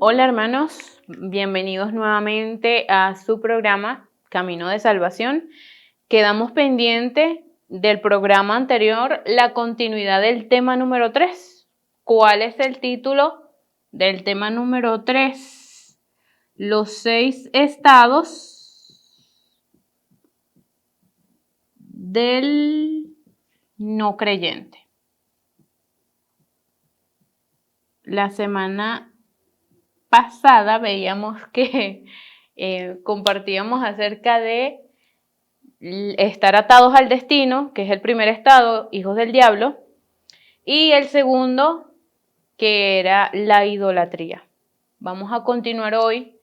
Hola hermanos, bienvenidos nuevamente a su programa Camino de Salvación. Quedamos pendiente del programa anterior, la continuidad del tema número 3. ¿Cuál es el título del tema número 3? Los 6 estados del no creyente. La semana pasada veíamos que compartíamos acerca de estar atados al destino, que es el primer estado, hijos del diablo, y el segundo, que era la idolatría. Vamos a continuar hoy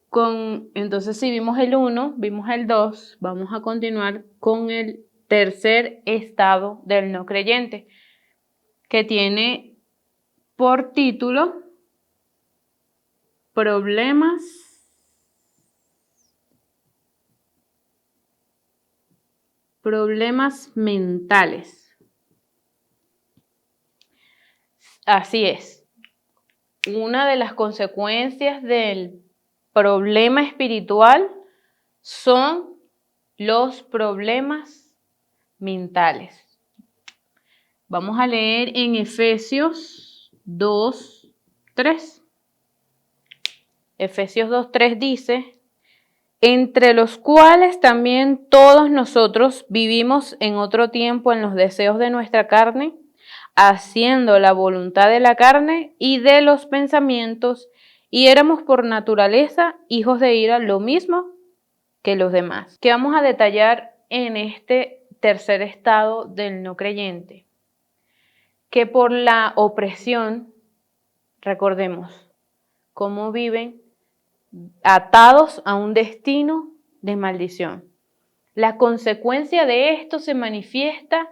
con, entonces si vimos el 1, vimos el 2, vamos a continuar con el tercer estado del no creyente, que tiene por título problemas mentales. Así es. Una de las consecuencias del problema espiritual son los problemas mentales. Vamos a leer en Efesios 2:3. Efesios 2:3 dice: entre los cuales también todos nosotros vivimos en otro tiempo en los deseos de nuestra carne, haciendo la voluntad de la carne y de los pensamientos, y éramos por naturaleza hijos de ira, lo mismo que los demás. ¿Qué vamos a detallar en este tercer estado del no creyente? Que por la opresión, recordemos cómo viven atados a un destino de maldición. La consecuencia de esto se manifiesta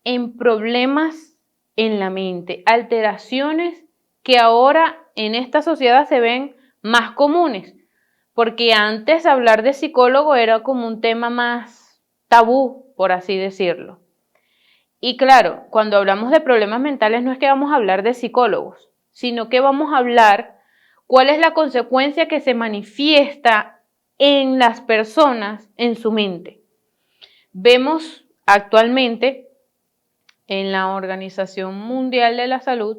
en problemas en la mente, alteraciones que ahora en esta sociedad se ven más comunes, porque antes hablar de psicólogo era como un tema más tabú, por así decirlo. Y claro, cuando hablamos de problemas mentales no es que vamos a hablar de psicólogos, sino que vamos a hablar cuál es la consecuencia que se manifiesta en las personas, en su mente. Vemos actualmente en la Organización Mundial de la Salud,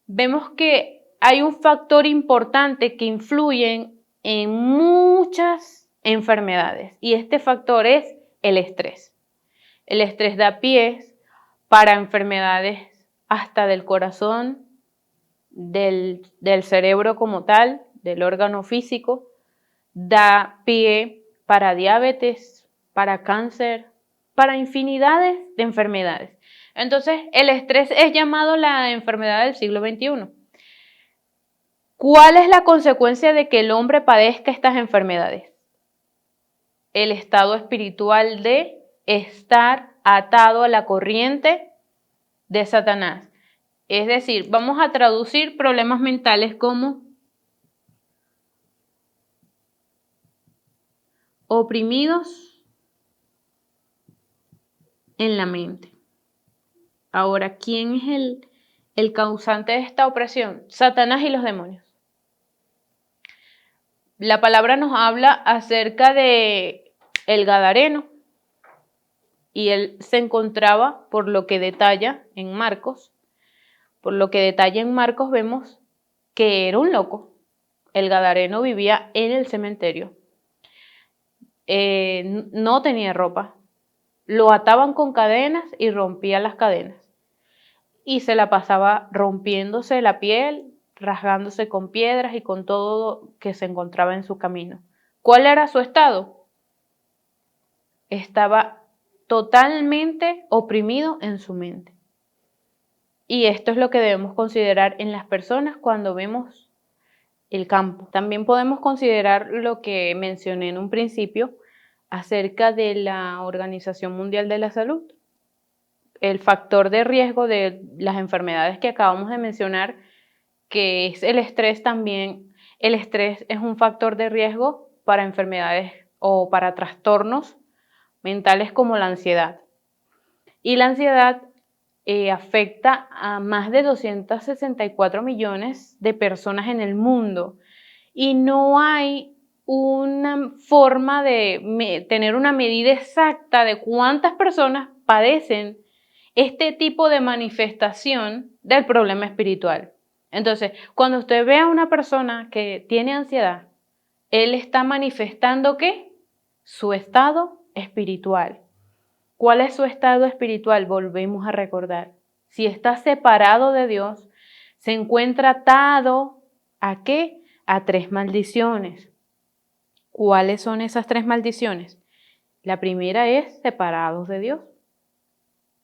vemos que hay un factor importante que influye en muchas enfermedades y este factor es el estrés. El estrés da pie para enfermedades hasta del corazón, del cerebro como tal, del órgano físico, da pie para diabetes, para cáncer, para infinidades de enfermedades. Entonces, el estrés es llamado la enfermedad del siglo XXI. ¿Cuál es la consecuencia de que el hombre padezca estas enfermedades? El estado espiritual de estar atado a la corriente de Satanás. Es decir, vamos a traducir problemas mentales como oprimidos en la mente. Ahora, ¿quién es el causante de esta opresión? Satanás y los demonios. La palabra nos habla acerca de el Gadareno y él se encontraba, por lo que detalla en Marcos, vemos que era un loco. El Gadareno vivía en el cementerio. No tenía ropa. Lo ataban con cadenas y rompía las cadenas. Y se la pasaba rompiéndose la piel, rasgándose con piedras y con todo que se encontraba en su camino. ¿Cuál era su estado? Estaba totalmente oprimido en su mente. Y esto es lo que debemos considerar en las personas cuando vemos el campo. También podemos considerar lo que mencioné en un principio acerca de la Organización Mundial de la Salud. El factor de riesgo de las enfermedades que acabamos de mencionar, que es el estrés también. El estrés es un factor de riesgo para enfermedades o para trastornos mentales como la ansiedad. Y la ansiedad afecta a más de 264 millones de personas en el mundo y no hay una forma de tener una medida exacta de cuántas personas padecen este tipo de manifestación del problema espiritual. Entonces, cuando usted ve a una persona que tiene ansiedad, él está manifestando ¿qué? Su estado espiritual. ¿Cuál es su estado espiritual? Volvemos a recordar. Si está separado de Dios, se encuentra atado ¿a qué? A 3 maldiciones. ¿Cuáles son esas 3 maldiciones? La primera es separados de Dios,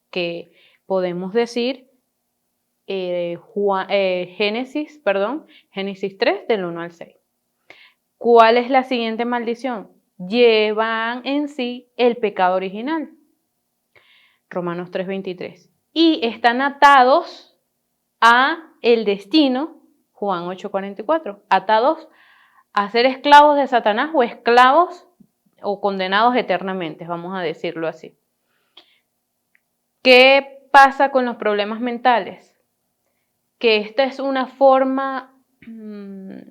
que podemos decir Génesis 3 del 1 al 6. ¿Cuál es la siguiente maldición? Llevan en sí el pecado original. Romanos 3:23. Y están atados a el destino, Juan 8:44. Atados a ser esclavos de Satanás o esclavos o condenados eternamente, vamos a decirlo así. ¿Qué pasa con los problemas mentales? Que esta es una forma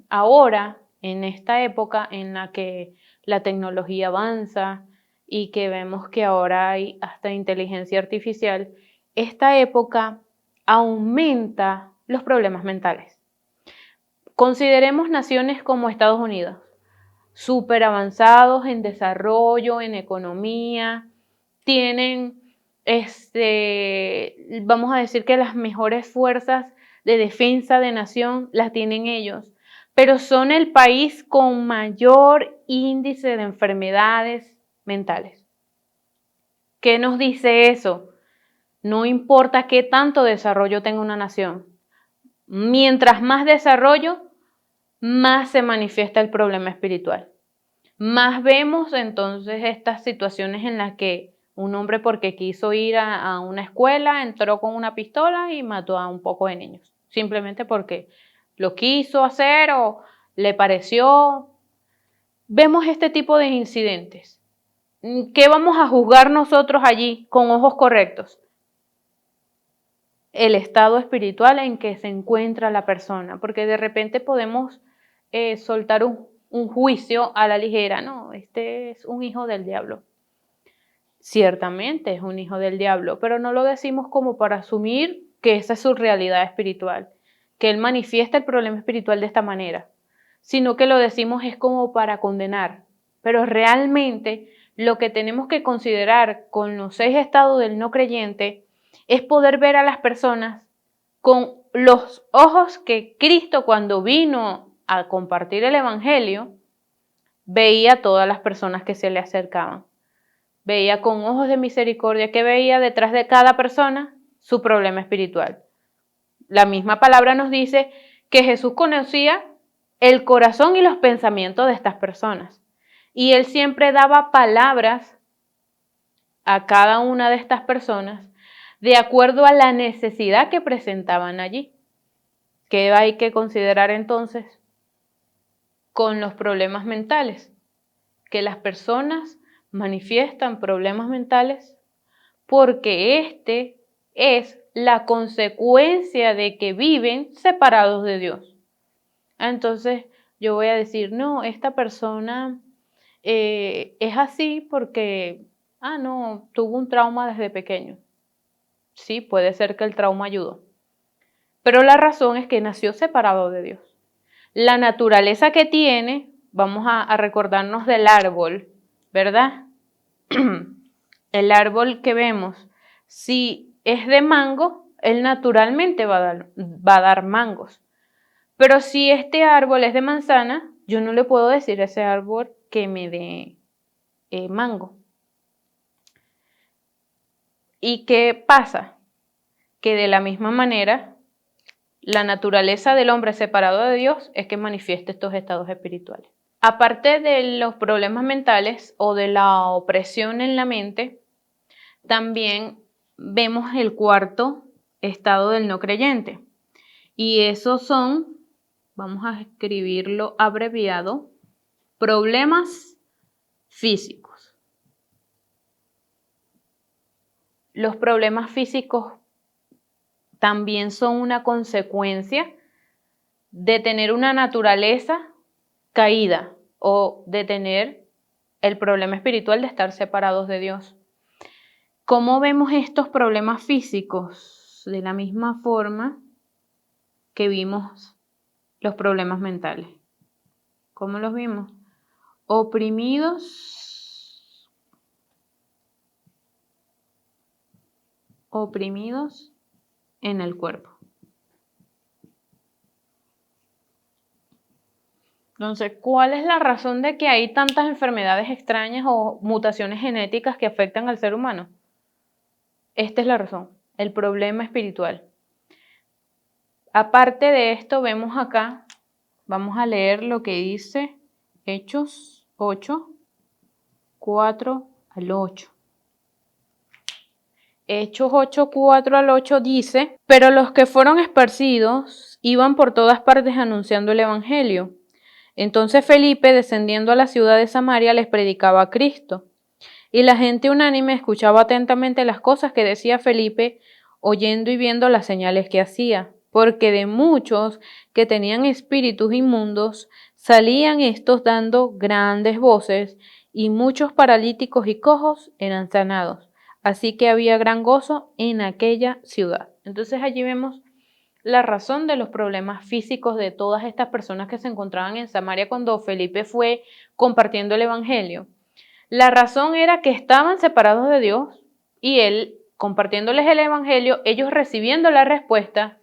ahora, en esta época en la que la tecnología avanza y que vemos que ahora hay hasta inteligencia artificial, esta época aumenta los problemas mentales. Consideremos naciones como Estados Unidos, súper avanzados en desarrollo, en economía, tienen, vamos a decir que las mejores fuerzas de defensa de nación las tienen ellos, pero son el país con mayor índice de enfermedades mentales. ¿Qué nos dice eso? No importa qué tanto desarrollo tenga una nación, mientras más desarrollo, más se manifiesta el problema espiritual. Más vemos entonces estas situaciones en las que un hombre porque quiso ir a una escuela entró con una pistola y mató a un poco de niños, simplemente porque lo quiso hacer o le pareció. Vemos este tipo de incidentes. ¿Qué vamos a juzgar nosotros allí con ojos correctos? El estado espiritual en que se encuentra la persona, porque de repente podemos soltar un juicio a la ligera. No, este es un hijo del diablo. Ciertamente es un hijo del diablo, pero no lo decimos como para asumir que esa es su realidad espiritual, que él manifiesta el problema espiritual de esta manera, sino que lo decimos es como para condenar. Pero realmente lo que tenemos que considerar con los 6 estados del no creyente es poder ver a las personas con los ojos que Cristo, cuando vino a compartir el evangelio, veía a todas las personas que se le acercaban. Veía con ojos de misericordia. Que veía detrás de cada persona? Su problema espiritual. La misma palabra nos dice que Jesús conocía el corazón y los pensamientos de estas personas. Y él siempre daba palabras a cada una de estas personas de acuerdo a la necesidad que presentaban allí. ¿Qué hay que considerar entonces con los problemas mentales? Que las personas manifiestan problemas mentales porque este es la consecuencia de que viven separados de Dios. Entonces yo voy a decir, no, esta persona es así porque, no, tuvo un trauma desde pequeño. Sí, puede ser que el trauma ayudó, pero la razón es que nació separado de Dios. La naturaleza que tiene, vamos a recordarnos del árbol, ¿verdad? El árbol que vemos, si es de mango, él naturalmente va a dar mangos. Pero si este árbol es de manzana, yo no le puedo decir a ese árbol que me dé mango. ¿Y qué pasa? Que de la misma manera, la naturaleza del hombre separado de Dios es que manifiesta estos estados espirituales. Aparte de los problemas mentales o de la opresión en la mente, también vemos el cuarto estado del no creyente. Y esos son, vamos a escribirlo abreviado, problemas físicos. Los problemas físicos también son una consecuencia de tener una naturaleza caída o de tener el problema espiritual de estar separados de Dios. ¿Cómo vemos estos problemas físicos? De la misma forma que vimos los problemas mentales. ¿Cómo los vimos? Oprimidos en el cuerpo. Entonces, ¿cuál es la razón de que hay tantas enfermedades extrañas o mutaciones genéticas que afectan al ser humano? Esta es la razón, el problema espiritual. Aparte de esto, vemos acá, vamos a leer lo que dice Hechos 8, 4 al 8. Hechos 8, 4 al 8 dice, pero los que fueron esparcidos iban por todas partes anunciando el evangelio. Entonces Felipe, descendiendo a la ciudad de Samaria, les predicaba a Cristo. Y la gente unánime escuchaba atentamente las cosas que decía Felipe, oyendo y viendo las señales que hacía, porque de muchos que tenían espíritus inmundos, salían estos dando grandes voces, y muchos paralíticos y cojos eran sanados. Así que había gran gozo en aquella ciudad. Entonces allí vemos la razón de los problemas físicos de todas estas personas que se encontraban en Samaria cuando Felipe fue compartiendo el evangelio. La razón era que estaban separados de Dios y él, compartiéndoles el evangelio, ellos recibiendo la respuesta,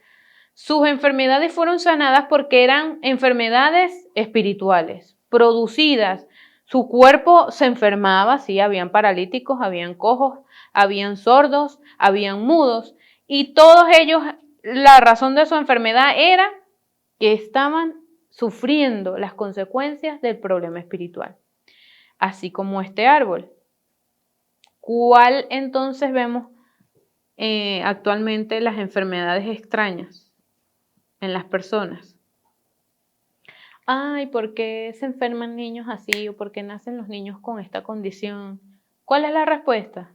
sus enfermedades fueron sanadas porque eran enfermedades espirituales, producidas. Su cuerpo se enfermaba, sí, habían paralíticos, habían cojos, habían sordos, habían mudos, y todos ellos, la razón de su enfermedad era que estaban sufriendo las consecuencias del problema espiritual. Así como este árbol. ¿Cuál entonces vemos actualmente las enfermedades extrañas en las personas? Ay, ¿por qué se enferman niños así? ¿O por qué nacen los niños con esta condición? ¿Cuál es la respuesta?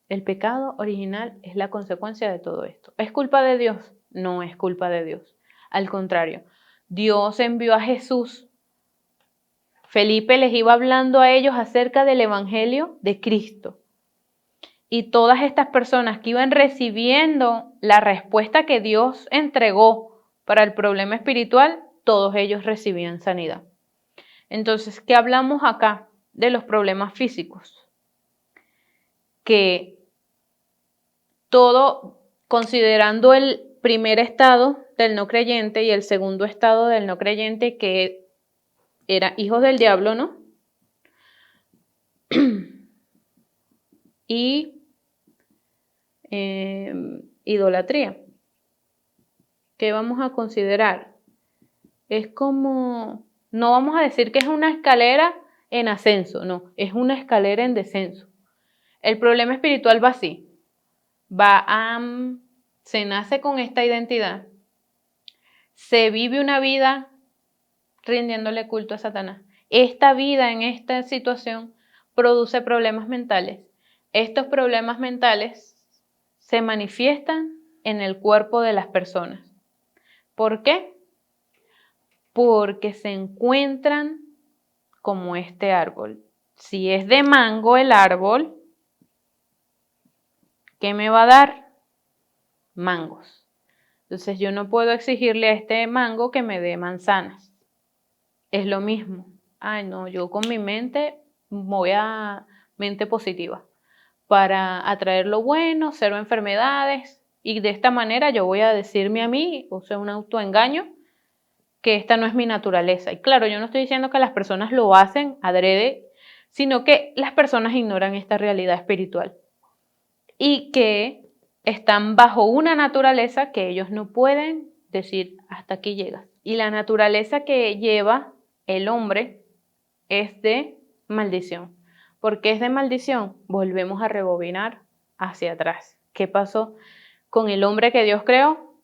El pecado original es la consecuencia de todo esto. ¿Es culpa de Dios? No es culpa de Dios. Al contrario, Dios envió a Jesús. Felipe les iba hablando a ellos acerca del evangelio de Cristo. Y todas estas personas que iban recibiendo la respuesta que Dios entregó para el problema espiritual, todos ellos recibían sanidad. Entonces, ¿qué hablamos acá de los problemas físicos? Que todo, considerando el primer estado del no creyente y el segundo estado del no creyente, que eran hijos del diablo, ¿no? Y idolatría. ¿Qué vamos a considerar? Es como, no vamos a decir que es una escalera en ascenso, no, es una escalera en descenso. El problema espiritual va así, se nace con esta identidad, se vive una vida rindiéndole culto a Satanás. Esta vida en esta situación produce problemas mentales. Estos problemas mentales se manifiestan en el cuerpo de las personas. ¿Por qué? Porque se encuentran como este árbol. Si es de mango el árbol, ¿qué me va a dar? Mangos. Entonces yo no puedo exigirle a este mango que me dé manzanas. Es lo mismo. Ay, no, yo con mi mente voy a mente positiva para atraer lo bueno, cero enfermedades, y de esta manera yo voy a decirme a mí, o sea, un autoengaño, que esta no es mi naturaleza. Y claro, yo no estoy diciendo que las personas lo hacen adrede, sino que las personas ignoran esta realidad espiritual y que están bajo una naturaleza que ellos no pueden decir hasta aquí llegas. Y la naturaleza que lleva el hombre es de maldición. ¿Por qué es de maldición? Volvemos a rebobinar hacia atrás. ¿Qué pasó con el hombre que Dios creó?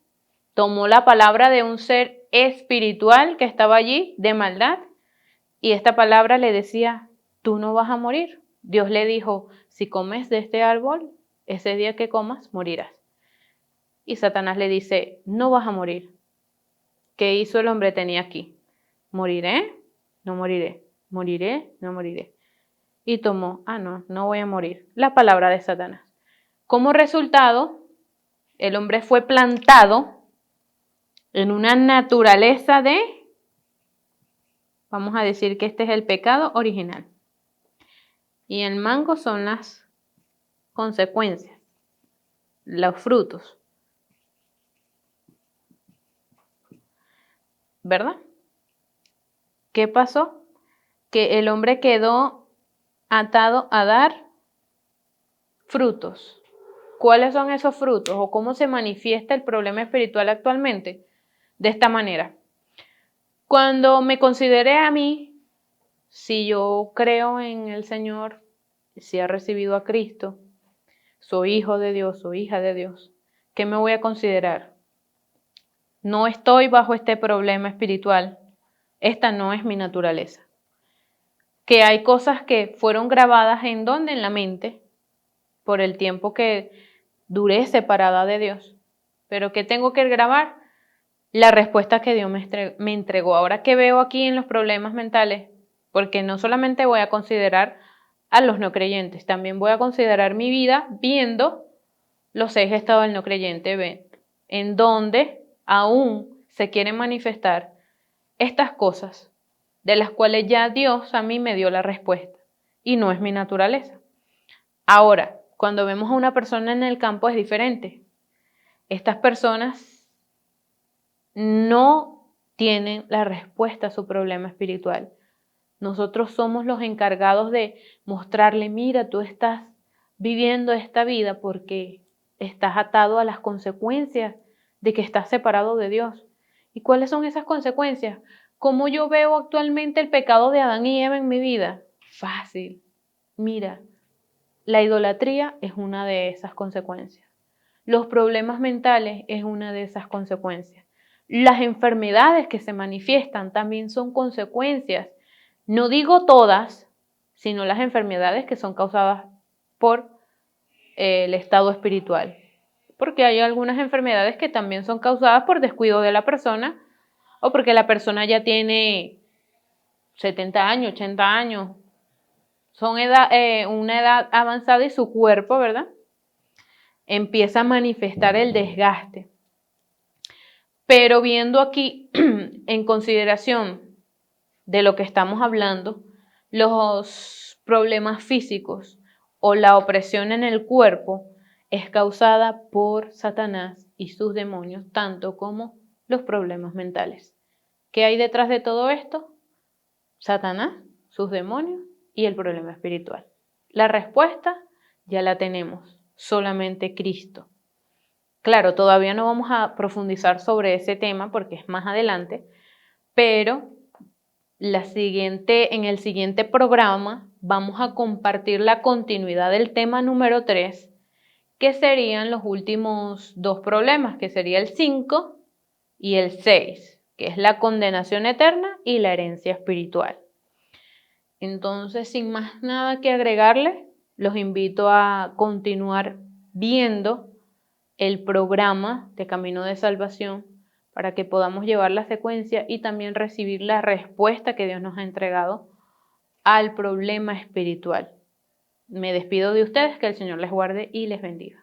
Tomó la palabra de un ser espiritual que estaba allí, de maldad, y esta palabra le decía, tú no vas a morir. Dios le dijo, si comes de este árbol, ese día que comas, morirás. y Satanás le dice, no vas a morir. ¿Qué hizo el hombre? Tenía aquí, moriré, no moriré, moriré, no moriré. Y tomó, no voy a morir, la palabra de Satanás. Como resultado, el hombre fue plantado en una naturaleza de, vamos a decir que este es el pecado original. Y el mango son las consecuencias, los frutos. ¿Verdad? ¿Qué pasó? Que el hombre quedó atado a dar frutos. ¿Cuáles son esos frutos o cómo se manifiesta el problema espiritual actualmente? De esta manera. Cuando me consideré a mí, si yo creo en el Señor, si he recibido a Cristo, soy hijo de Dios, soy hija de Dios, ¿qué me voy a considerar? No estoy bajo este problema espiritual. Esta no es mi naturaleza. Que hay cosas que fueron grabadas en donde, en la mente, por el tiempo que duré separada de Dios. Pero ¿qué tengo que grabar? La respuesta que Dios me entregó. Ahora que veo aquí en los problemas mentales, porque no solamente voy a considerar a los no creyentes, también voy a considerar mi vida viendo los 6 estados del no creyente, en donde aún se quieren manifestar estas cosas de las cuales ya Dios a mí me dio la respuesta y no es mi naturaleza. Ahora, cuando vemos a una persona en el campo es diferente. Estas personas no tienen la respuesta a su problema espiritual. Nosotros somos los encargados de mostrarle, mira, tú estás viviendo esta vida porque estás atado a las consecuencias de que estás separado de Dios. ¿Y cuáles son esas consecuencias? ¿Cómo yo veo actualmente el pecado de Adán y Eva en mi vida? Fácil. Mira, la idolatría es una de esas consecuencias. Los problemas mentales es una de esas consecuencias. Las enfermedades que se manifiestan también son consecuencias. No digo todas, sino las enfermedades que son causadas por el estado espiritual. Porque hay algunas enfermedades que también son causadas por descuido de la persona o porque la persona ya tiene 70 años, 80 años, son una edad avanzada y su cuerpo, ¿verdad? Empieza a manifestar el desgaste. Pero viendo aquí en consideración de lo que estamos hablando, los problemas físicos o la opresión en el cuerpo es causada por Satanás y sus demonios, tanto como los problemas mentales. ¿Qué hay detrás de todo esto? Satanás, sus demonios y el problema espiritual. La respuesta ya la tenemos, solamente Cristo. Claro, todavía no vamos a profundizar sobre ese tema porque es más adelante, pero en el siguiente programa vamos a compartir la continuidad del tema número 3, que serían los últimos 2 problemas, que sería el 5 y el 6, que es la condenación eterna y la herencia espiritual. Entonces, sin más nada que agregarle, los invito a continuar viendo el programa de Camino de Salvación para que podamos llevar la secuencia y también recibir la respuesta que Dios nos ha entregado al problema espiritual. Me despido de ustedes, que el Señor les guarde y les bendiga.